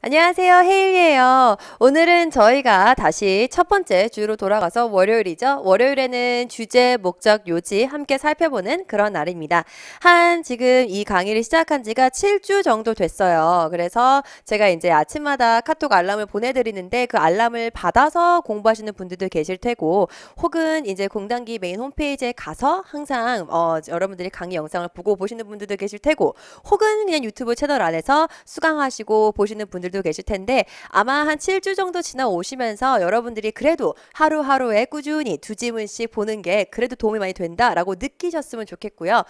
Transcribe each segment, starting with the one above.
안녕하세요. 헤일이에요. 오늘은 저희가 다시 첫 번째 주로 돌아가서 월요일이죠. 월요일에는 주제, 목적, 요지 함께 살펴보는 그런 날입니다. 지금 이 강의를 시작한 지가 7주 정도 됐어요. 그래서 제가 이제 아침마다 카톡 알람을 보내드리는데 그 알람을 받아서 공부하시는 분들도 계실 테고 혹은 이제 공단기 메인 홈페이지에 가서 항상 여러분들이 강의 영상을 보고 보시는 분들도 계실 테고 혹은 그냥 유튜브 채널 안에서 수강하시고 보시는 분들도 계실 텐데 아마 한 7주 정도 지나 오시면서 여러분들이 그래도 하루하루에 꾸준히 두 지문씩 보는 게 그래도 도움이 많이 된다라고 느끼셨으면 좋겠고요.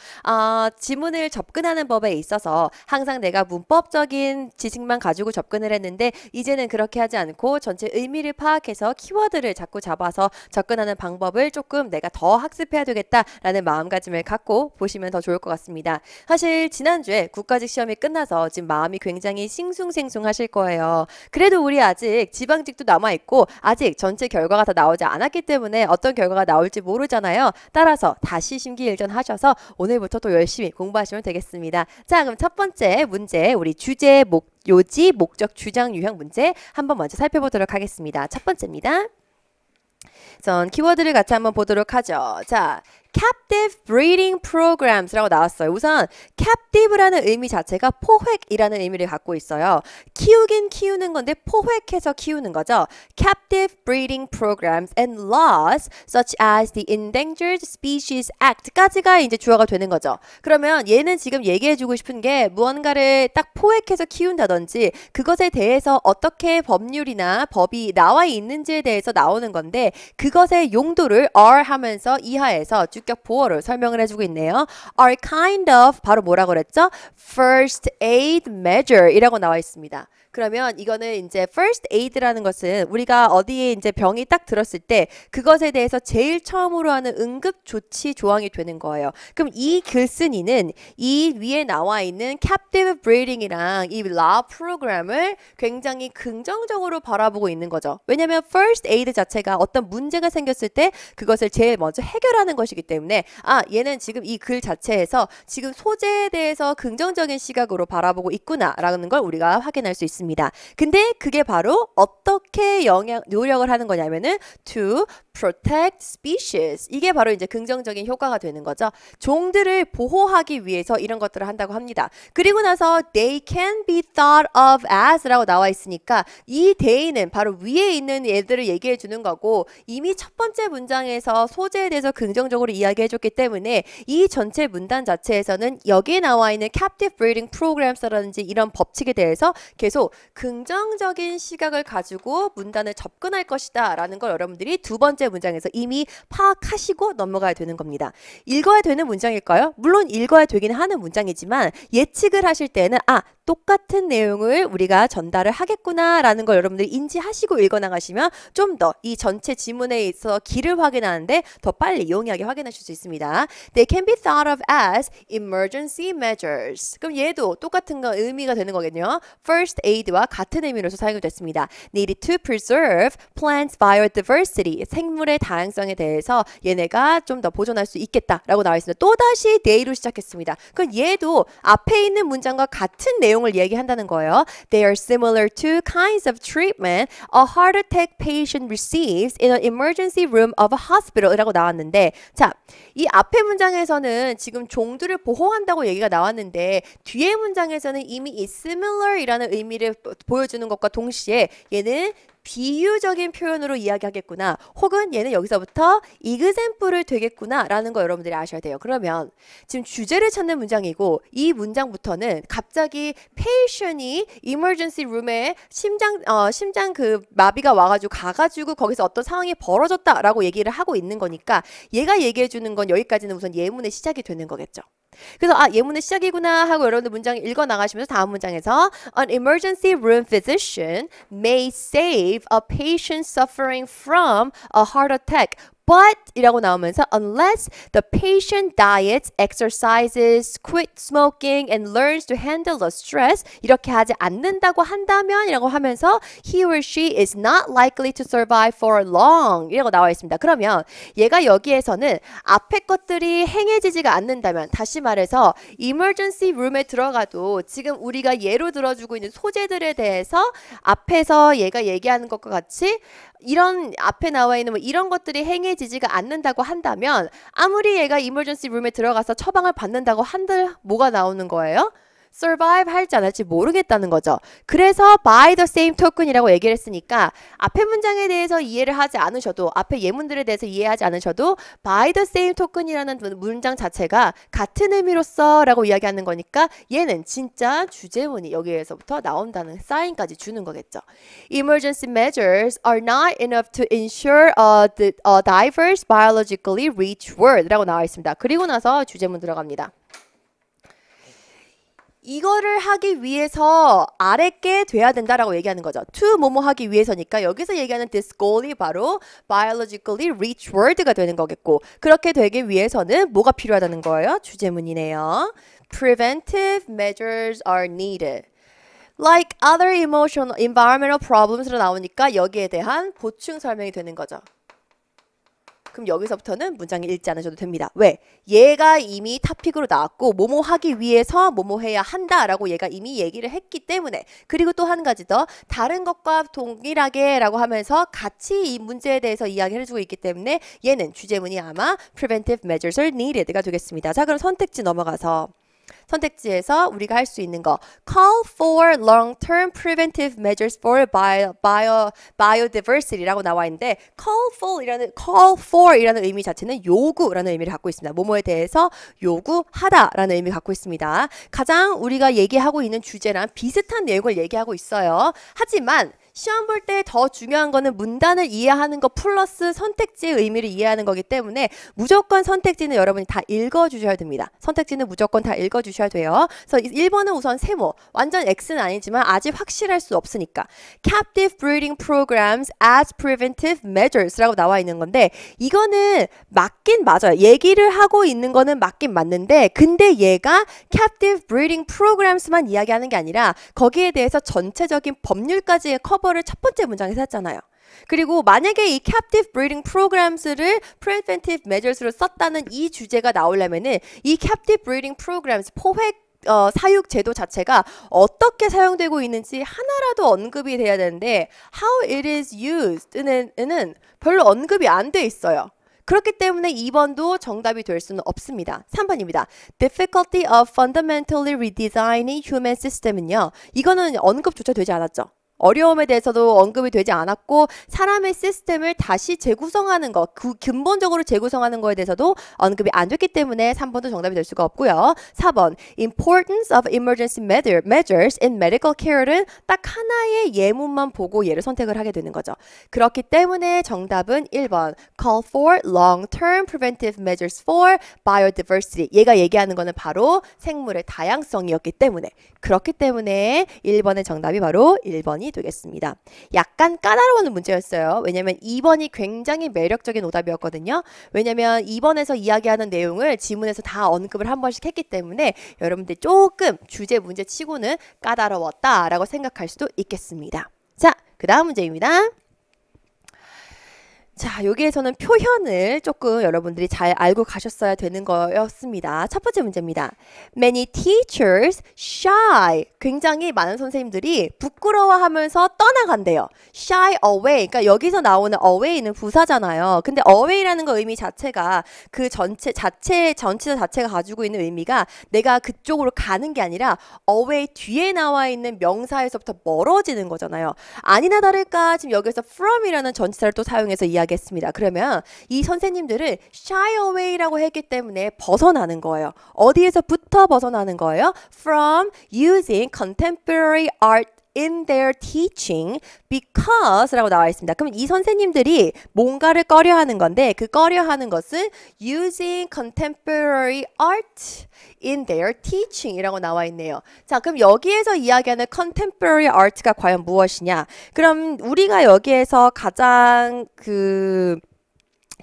지문을 접근하는 법에 있어서 항상 내가 문법적인 지식만 가지고 접근을 했는데 이제는 그렇게 하지 않고 전체 의미를 파악해서 키워드를 자꾸 잡아서 접근하는 방법을 조금 내가 더 학습해야 되겠다라는 마음가짐을 갖고 보시면 더 좋을 것 같습니다. 사실 지난주에 국가직 시험이 끝나서 지금 마음이 굉장히 싱숭생숭하실 거예요. 그래도 우리 아직 지방직도 남아있고 아직 전체 결과가 다 나오지 않았기 때문에 어떤 결과가 나올지 모르잖아요. 따라서 다시 심기일전하셔서 오늘부터 또 열심히 공부하시면 되겠습니다. 자, 그럼 첫 번째 문제 우리 주제, 요지, 목적, 주장, 유형 문제 한번 먼저 살펴보도록 하겠습니다. 첫 번째입니다. 전 키워드를 같이 한번 보도록 하죠. 자, captive breeding programs라고 나왔어요. 우선 captive라는 의미 자체가 포획이라는 의미를 갖고 있어요. 키우긴 키우는 건데 포획해서 키우는 거죠. captive breeding programs and laws such as the Endangered Species Act까지가 이제 주어가 되는 거죠. 그러면 얘는 지금 얘기해주고 싶은 게 무언가를 딱 포획해서 키운다든지 그것에 대해서 어떻게 법률이나 법이 나와 있는지에 대해서 나오는 건데 그것의 용도를 are 하면서 이하에서 주격 보어를 설명을 해주고 있네요. are kind of 바로 뭐라고 그랬죠? first aid measure 이라고 나와 있습니다. 그러면 이거는 이제 first aid라는 것은 우리가 어디에 이제 병이 딱 들었을 때 그것에 대해서 제일 처음으로 하는 응급 조치 조항이 되는 거예요. 그럼 이 글쓴이는 이 위에 나와 있는 captive breeding이랑 이 law 프로그램을 굉장히 긍정적으로 바라보고 있는 거죠. 왜냐하면 first aid 자체가 어떤 문제가 생겼을 때 그것을 제일 먼저 해결하는 것이기 때문에 얘는 지금 이 글 자체에서 지금 소재에 대해서 긍정적인 시각으로 바라보고 있구나라는 걸 우리가 확인할 수 있습니다. 근데 그게 바로 어떻게 노력을 하는 거냐면은 to protect species 이게 바로 이제 긍정적인 효과가 되는 거죠. 종들을 보호하기 위해서 이런 것들을 한다고 합니다. 그리고 나서 they can be thought of as 라고 나와 있으니까 이 they는 바로 위에 있는 애들을 얘기해 주는 거고 이미 첫 번째 문장에서 소재에 대해서 긍정적으로 이야기해 줬기 때문에 이 전체 문단 자체에서는 여기에 나와 있는 captive breeding programs라든지 이런 법칙에 대해서 계속 긍정적인 시각을 가지고 문단을 접근할 것이다 라는 걸 여러분들이 두 번째 문장에서 이미 파악하시고 넘어가야 되는 겁니다. 읽어야 되는 문장일까요? 물론 읽어야 되긴 하는 문장이지만 예측을 하실 때는 똑같은 내용을 우리가 전달을 하겠구나 라는 걸 여러분들이 인지하시고 읽어나가시면 좀 더 이 전체 지문에 있어서 길을 확인하는데 더 빨리 용이하게 확인하실 수 있습니다. They can be thought of as emergency measures. 그럼 얘도 똑같은 의미가 되는 거겠네요. First aid와 같은 의미로서 사용이 됐습니다. Needed to preserve plants biodiversity. 생물의 다양성에 대해서 얘네가 좀 더 보존할 수 있겠다라고 나와 있습니다. 또다시 they로 시작했습니다. 그럼 얘도 앞에 있는 문장과 같은 내용을 얘기한다는 거예요. They are similar to kinds of treatment a heart attack patient receives in an emergency room of a hospital 이라고 나왔는데 자, 이 앞에 문장에서는 지금 종들을 보호한다고 얘기가 나왔는데 뒤에 문장에서는 이미 이 similar 이라는 의미를 보여주는 것과 동시에 얘는 비유적인 표현으로 이야기하겠구나 혹은 얘는 여기서부터 example을 되겠구나 라는 거 여러분들이 아셔야 돼요. 그러면 지금 주제를 찾는 문장이고 이 문장부터는 갑자기 patient이 emergency room에 심장 그 마비가 와가지고 가가지고 거기서 어떤 상황이 벌어졌다 라고 얘기를 하고 있는 거니까 얘가 얘기해 주는 건 여기까지는 우선 예문의 시작이 되는 거겠죠. 그래서 예문의 시작이구나 하고 여러분들 문장을 읽어 나가시면서 다음 문장에서 An emergency room physician may save a patient suffering from a heart attack but 이라고 나오면서 unless the patient diets, exercises, quit smoking and learns to handle the stress 이렇게 하지 않는다고 한다면 이라고 하면서 he or she is not likely to survive for long 이라고 나와 있습니다. 그러면 얘가 여기에서는 앞에 것들이 행해지지가 않는다면 다시 말해서 emergency room에 들어가도 지금 우리가 예로 들어주고 있는 소재들에 대해서 앞에서 얘가 얘기하는 것과 같이 이런 앞에 나와 있는 뭐 이런 것들이 행해지지가 않는다고 한다면 아무리 얘가 emergency room에 들어가서 처방을 받는다고 한들 뭐가 나오는 거예요? survive 할지 안 할지 모르겠다는 거죠. 그래서 by the same token이라고 얘기를 했으니까 앞에 문장에 대해서 이해를 하지 않으셔도 앞에 예문들에 대해서 이해하지 않으셔도 by the same token이라는 문장 자체가 같은 의미로서 라고 이야기하는 거니까 얘는 진짜 주제문이 여기에서부터 나온다는 사인까지 주는 거겠죠. Emergency measures are not enough to ensure a diverse biologically rich world 라고 나와 있습니다. 그리고 나서 주제문 들어갑니다. 이거를 하기 위해서 아래 게 돼야 된다라고 얘기하는 거죠. to 뭐뭐 하기 위해서니까 여기서 얘기하는 this goal이 바로 biologically rich world가 되는 거겠고 그렇게 되기 위해서는 뭐가 필요하다는 거예요? 주제문이네요. Preventive measures are needed. Like other emotional, environmental problems로 나오니까 여기에 대한 보충 설명이 되는 거죠. 그럼 여기서부터는 문장을 읽지 않으셔도 됩니다. 왜? 얘가 이미 토픽으로 나왔고 뭐뭐 하기 위해서 뭐뭐 해야 한다라고 얘가 이미 얘기를 했기 때문에 그리고 또 한 가지 더 다른 것과 동일하게 라고 하면서 같이 이 문제에 대해서 이야기를 해주고 있기 때문에 얘는 주제문이 아마 preventive measures are needed가 되겠습니다. 자 그럼 선택지 넘어가서 선택지에서 우리가 할 수 있는 거 call for long-term preventive measures for biodiversity라고 나와 있는데 call for이라는 의미 자체는 요구라는 의미를 갖고 있습니다. 뭐뭐에 대해서 요구하다라는 의미를 갖고 있습니다. 가장 우리가 얘기하고 있는 주제랑 비슷한 내용을 얘기하고 있어요. 하지만 시험 볼 때 더 중요한 거는 문단을 이해하는 것 플러스 선택지의 의미를 이해하는 거기 때문에 무조건 선택지는 여러분이 다 읽어주셔야 됩니다. 선택지는 무조건 다 읽어주셔야 돼요. 그래서 1번은 우선 세모, 완전 X는 아니지만 아직 확실할 수 없으니까 Captive breeding programs as preventive measures라고 나와 있는 건데 이거는 맞긴 맞아요. 얘기를 하고 있는 거는 맞긴 맞는데 근데 얘가 Captive breeding programs만 이야기하는 게 아니라 거기에 대해서 전체적인 법률까지의 커버를 첫 번째 문장에서 했잖아요. 그리고 만약에 이 captive breeding programs를 preventive measures로 썼다는 이 주제가 나오려면은 이 captive breeding programs 포획 사육 제도 자체가 어떻게 사용되고 있는지 하나라도 언급이 돼야 되는데 how it is used는 별로 언급이 안 돼 있어요. 그렇기 때문에 2번도 정답이 될 수는 없습니다. 3번입니다. Difficulty of fundamentally redesigning human system은요. 이거는 언급조차 되지 않았죠. 어려움에 대해서도 언급이 되지 않았고 사람의 시스템을 다시 재구성하는 것, 근본적으로 재구성하는 거에 대해서도 언급이 안 됐기 때문에 3번도 정답이 될 수가 없고요. 4번 Importance of emergency measures in medical care는 딱 하나의 예문만 보고 얘를 선택을 하게 되는 거죠. 그렇기 때문에 정답은 1번 Call for long-term preventive measures for biodiversity. 얘가 얘기하는 거는 바로 생물의 다양성이었기 때문에 그렇기 때문에 1번의 정답이 바로 1번이 되겠습니다. 약간 까다로운 문제였어요. 왜냐면 2번이 굉장히 매력적인 오답이었거든요. 왜냐면 2번에서 이야기하는 내용을 지문에서 다 언급을 한 번씩 했기 때문에 여러분들 조금 주제 문제 치고는 까다로웠다라고 생각할 수도 있겠습니다. 자, 그 다음 문제입니다. 자, 여기에서는 표현을 조금 여러분들이 잘 알고 가셨어야 되는 거였습니다. 첫 번째 문제입니다. Many teachers shy. 굉장히 많은 선생님들이 부끄러워하면서 떠나간대요. shy away. 그러니까 여기서 나오는 away는 부사잖아요. 근데 away라는 거 의미 자체가 그 전치사 자체가 가지고 있는 의미가 내가 그쪽으로 가는 게 아니라 away 뒤에 나와 있는 명사에서부터 멀어지는 거잖아요. 아니나 다를까 지금 여기서 from이라는 전치사를 또 사용해서 이야기했습니다. 그러면 이 선생님들은 shy away라고 했기 때문에 벗어나는 거예요. 어디에서부터 벗어나는 거예요? From using contemporary art in their teaching because 라고 나와 있습니다. 그럼 이 선생님들이 뭔가를 꺼려하는 건데 그 꺼려하는 것은 using contemporary art in their teaching 이라고 나와 있네요. 자, 그럼 여기에서 이야기하는 contemporary art가 과연 무엇이냐? 그럼 우리가 여기에서 가장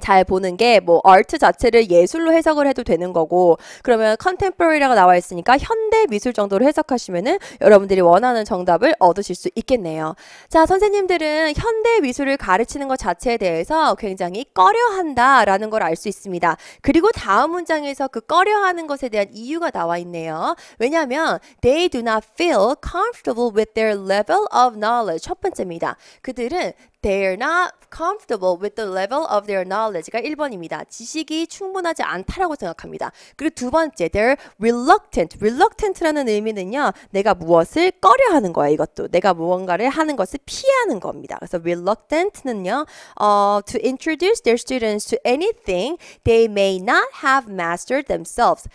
잘 보는 게 뭐 아트 자체를 예술로 해석을 해도 되는 거고 그러면 contemporary라고 나와 있으니까 현대 미술 정도로 해석하시면은 여러분들이 원하는 정답을 얻으실 수 있겠네요. 자, 선생님들은 현대 미술을 가르치는 것 자체에 대해서 굉장히 꺼려한다라는 걸 알 수 있습니다. 그리고 다음 문장에서 그 꺼려하는 것에 대한 이유가 나와 있네요. 왜냐하면 they do not feel comfortable with their level of knowledge. 첫 번째입니다. 그들은 They're not comfortable with the level of their knowledge가 1번입니다. 지식이 충분하지 않다라고 생각합니다. 그리고 두 번째, they're reluctant. reluctant라는 의미는요, 내가 무엇을 꺼려하는 거예요. 이것도 내가 무언가를 하는 것을 피하는 겁니다. 그래서 reluctant는요, to introduce their students to anything they may not have mastered themselves.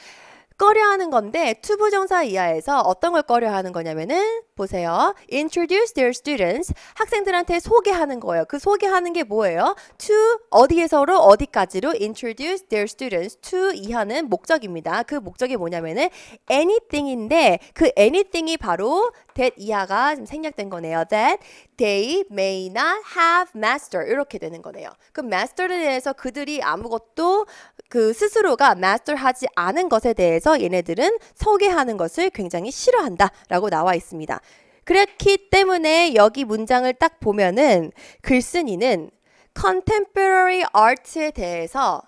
꺼려하는 건데 투부정사 이하에서 어떤 걸 꺼려하는 거냐면은 보세요. introduce their students 학생들한테 소개하는 거예요. 그 소개하는 게 뭐예요? to 어디에서로 어디까지로 introduce their students to 이하는 목적입니다. 그 목적이 뭐냐면은 anything인데 그 anything이 바로 that 이하가 지금 생략된 거네요. that they may not have mastered 이렇게 되는 거네요. 그 master에 대해서 그들이 아무것도 그 스스로가 master하지 않은 것에 대해서 얘네들은 소개하는 것을 굉장히 싫어한다 라고 나와 있습니다. 그렇기 때문에 여기 문장을 딱 보면은 글쓴이는 contemporary art에 대해서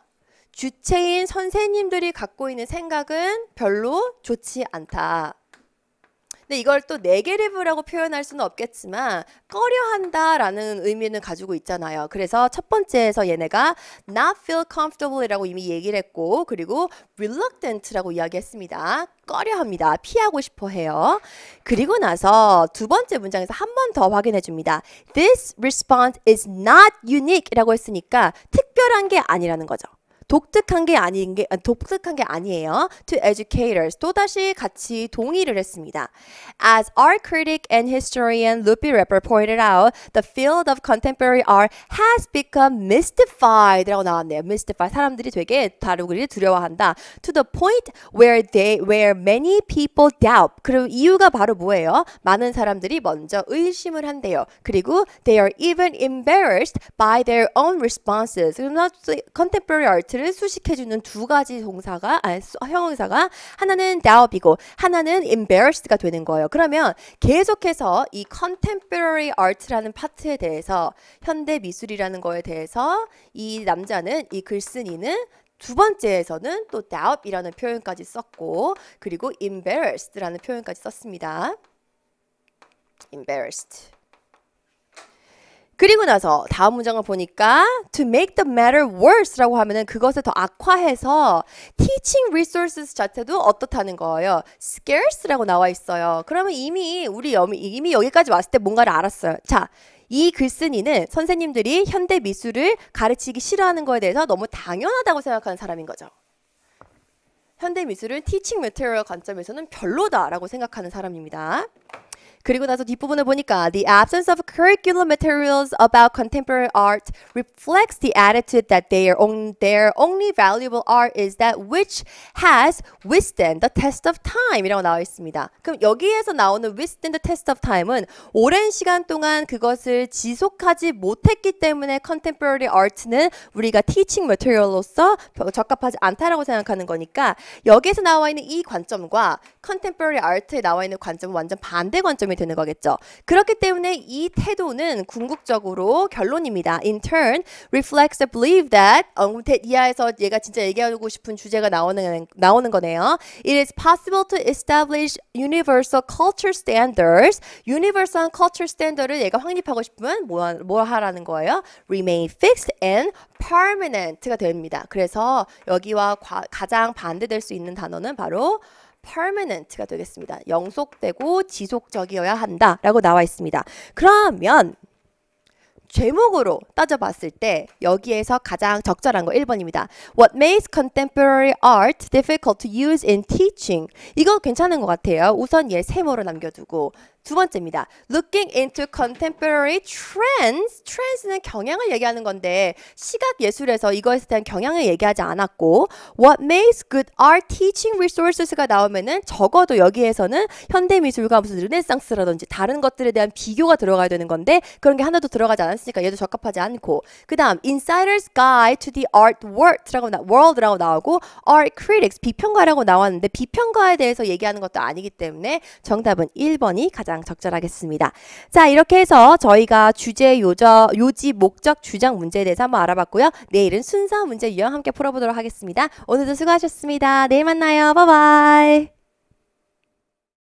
주체인 선생님들이 갖고 있는 생각은 별로 좋지 않다. 근데 이걸 또 네게티브라고 표현할 수는 없겠지만 꺼려한다라는 의미는 가지고 있잖아요. 그래서 첫 번째에서 얘네가 not feel comfortable이라고 이미 얘기를 했고 그리고 reluctant라고 이야기했습니다. 꺼려합니다. 피하고 싶어 해요. 그리고 나서 두 번째 문장에서 한 번 더 확인해 줍니다. This response is not unique라고 했으니까 특별한 게 아니라는 거죠. 독특한 게 아니에요. To educators 또다시 같이 동의를 했습니다. As art critic and historian Lupi Repper pointed out, the field of contemporary art has become mystified라고 나왔네요. mystify 사람들이 되게 다루기를 두려워한다. To the point where many people doubt. 그리고 이유가 바로 뭐예요? 많은 사람들이 먼저 의심을 한대요. 그리고 they are even embarrassed by their own responses. 그래서 contemporary art 를 수식해주는 두 가지 형용사가 하나는 doubt이고 하나는 embarrassed가 되는 거예요. 그러면 계속해서 이 contemporary art라는 파트에 대해서 현대 미술이라는 거에 대해서 이 남자는 이 글쓴이는 두 번째에서는 또 doubt이라는 표현까지 썼고 그리고 embarrassed라는 표현까지 썼습니다. embarrassed. 그리고 나서 다음 문장을 보니까 to make the matter worse라고 하면은 그것을 더 악화해서 teaching resources 자체도 어떻다는 거예요. scarce라고 나와 있어요. 그러면 이미 여기까지 왔을 때 뭔가를 알았어요. 자, 이 글쓴이는 선생님들이 현대 미술을 가르치기 싫어하는 거에 대해서 너무 당연하다고 생각하는 사람인 거죠. 현대 미술은 teaching material 관점에서는 별로다라고 생각하는 사람입니다. 그리고 나서 뒷부분을 보니까 The absence of curriculum materials about contemporary art reflects the attitude that their only valuable art is that which has withstood the test of time 이라고 나와 있습니다. 그럼 여기에서 나오는 withstood the test of time은 오랜 시간 동안 그것을 지속하지 못했기 때문에 contemporary art는 우리가 teaching material로서 적합하지 않다라고 생각하는 거니까 여기에서 나와 있는 이 관점과 contemporary art에 나와 있는 관점은 완전 반대 관점이 되는 거겠죠. 그렇기 때문에 이 태도는 궁극적으로 결론입니다. In turn, reflects the belief that 이하에서 얘가 진짜 얘기하고 싶은 주제가 나오는 거네요. It is possible to establish universal culture standards. universal culture standard을 얘가 확립하고 싶으면 뭐 하라는 거예요? Remain fixed and permanent가 됩니다. 그래서 여기와 가장 반대될 수 있는 단어는 바로 permanent가 되겠습니다. 영속되고 지속적이어야 한다라고 나와 있습니다. 그러면 제목으로 따져봤을 때 여기에서 가장 적절한 거 1번입니다. What makes contemporary art difficult to use in teaching? 이거 괜찮은 것 같아요. 우선 얘 세모로 남겨두고 두 번째입니다. Looking into contemporary trends. trends는 경향을 얘기하는 건데 시각 예술에서 이거에 대한 경향을 얘기하지 않았고 What makes good art teaching resources가 나오면은 적어도 여기에서는 현대미술과 무슨 르네상스라든지 다른 것들에 대한 비교가 들어가야 되는 건데 그런 게 하나도 들어가지 나왔으니까 얘도 적합하지 않고. 그 다음 Insider's Guide to the World라고 나오고 Art Critics 비평가라고 나왔는데 비평가에 대해서 얘기하는 것도 아니기 때문에 정답은 1번이 가장 적절하겠습니다. 자, 이렇게 해서 저희가 주제, 요지, 목적, 주장 문제에 대해서 한번 알아봤고요. 내일은 순서 문제 유형 함께 풀어보도록 하겠습니다. 오늘도 수고하셨습니다. 내일 만나요. 바이바이.